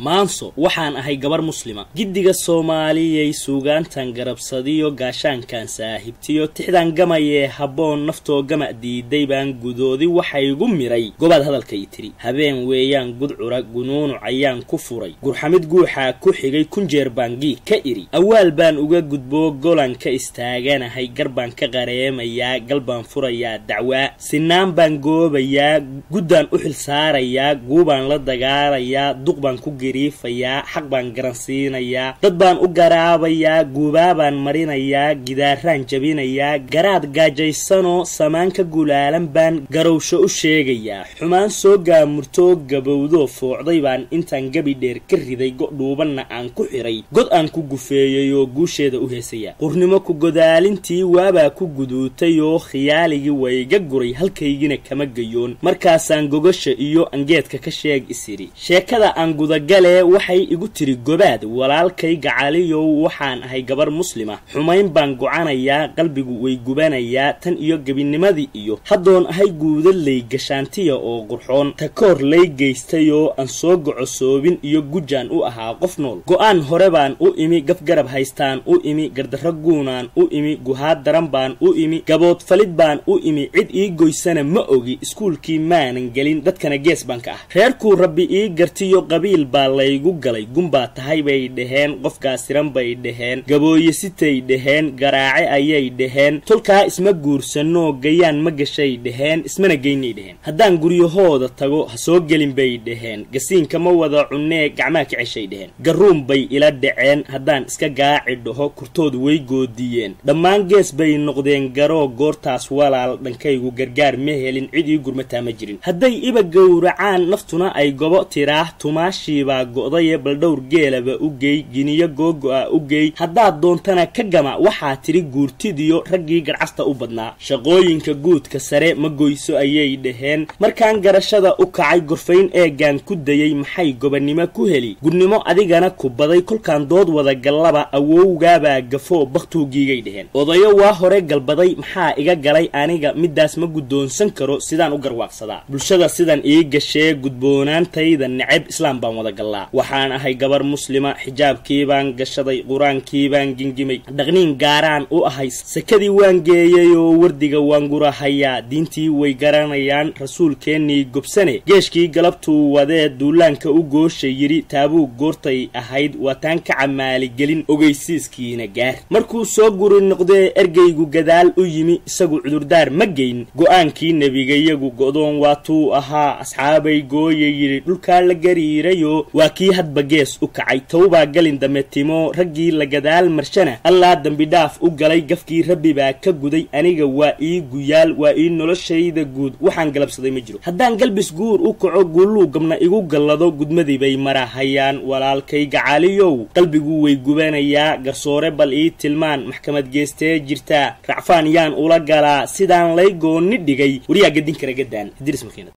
maanso waxaan ahay gabar muslima giddiga Soomaaliyeey suugaantan garabsadiyo gaashaankan saaxiibtiyo tixdan gamayee habboon naftoo gama diiday baan gudoodi waxay igu miray gobaad hadalka ii tiri habeen weeyaan gudcura gunuunu ayaan ku furay gurxamid guuxa ku xigay kunjeer baangi ka iri awaal baan uga gudbo golan ka istaaganahay garbaan ka qareemayaa galbaan furayaa dacwaa sinaan baan goobayaa guddaan u xil saarayaa guubaan la dagaalayaa duqbaan ku gariifayaa xaq baan garansiinayaa dad baan u garaabayaa guubaabaan marinayaa gidaaraan jabinayaa garaad gaajaysano samaanka gulaalan baan garowsho u sheegayaa xumaan soo gaamurto gabowdo foocday baan intaan gabi dheer ka riday godhuubanna aan ku xiray god aan ku gufeeyay oo guusheeda u heesaya qurnimo ku godaalintii waabaa ku guduutay oo khiyaaligii wayga guray halkaygina kama gayoon markaasaan gogasha iyo angeedka ka sheeg isiri sheekada aan gudagale waxay igu tiri gobaad walaalkay gacaliyow waxaan ahay gabar muslima xumayn baan go'anayaa qalbigu way gubanayaa tan iyo gabinimadii iyo haddoon ahay guudalay gashaantiya oo qurxoon takoor lay geystay oo aan soo gocosoobin iyo gujaan u ahaa qof nool go'aan hore baan u imi gafgarab haystaan u imi gardarro guunaan u imi guhaad daran baan u imi gabood falid baan u imi cid ii goysana ma ogi iskuulkii maanan gelin dadkana gees baan ka ah reerkuu rabbi ii gartiyo qabiil baa laygu galay gumbaa tahay bay dhaheen qofkaasiran bay dhaheen gabooye sitay dhaheen garaace ayay dhaheen tolkaa isma guursanoo gayaan ma gashay dhaheen ismana geynay dhaheen haddaan guryahooda tago ha soo gelin bay dhaheen gasiinka ma wada cunnee gacmaa ka ceshay dhaheen garuun bay ila dhaceen haddaan iska gaaci dhaho kurtoodu way goodiyeen dhammaan gees bay noqdeen garoo goortaas walaal dhankaygu gargaar ma helin cid ii gurmataa ma jirin hadday iba gowracaan naftuna ay gobo tiraah tumaashiibaa go'daye baldhowr geelaba u geey giniyo googo'a u geey haddaad doontana ka gama waxaa tiri guurtidiyo raggii garcasta u badnaa shaqooyinka guudka sare ma goyso ayay dhaheen markaan garashada u kacay gorfayn eegaan ku dayay maxay gobannimo ku heli gudnimo adigana ku baday kolkaan dood wada gallaba awowgaabaa gafoo bakhtuugiigay dhaheen odayo waa hore galbaday maxaa iga galay aniga middaas ma guddoonsan karo sidaan u garwaaqsadaa bulshada sidan ii gashee gudboonaantayda necab islaam baan wada gallaa waxaan ahay gabar muslima xijaabkii baan gashaday qur-aankii baan gingimay dhaqniin gaaraan u ahay sakadii waan geeyay oo wardiga waan gurahayaa diintii way garanayaan rasuulkeennii gobsane geeshkii galabtuu wadee duulaanka u goosha yidhi taabuu goortay ahayd waataan ka camaaligelin ogeysiiskiina gaar markuu soo guri noqdee ergaygu gadaal u yimi isagu cudurdaar ma geyn go'aankii nebigayagu go'doon waatuu ahaa asxaabay gooya yidhi dhulkaa la gariirayo waa kii hadba gees u kacay towbaa galin dame timo raggii la gadaal marshana allaa dembidhaaf u galay gafkii rabbi baa ka guday aniga waa ii guyaal waa ii noloshayda guud waxaan galabsaday ma jiro haddaan galbis guur u kaco guulluu gabna igu gallado gudmadii bay marahayaan walaalkay gacaliyow qalbigu way gubanayaa garsoore bal ii tilmaan maxkamad geestee jirtaa racfaan yaan ula galaa sidaan lay goonni dhigay wariyaa gadin kara gadaan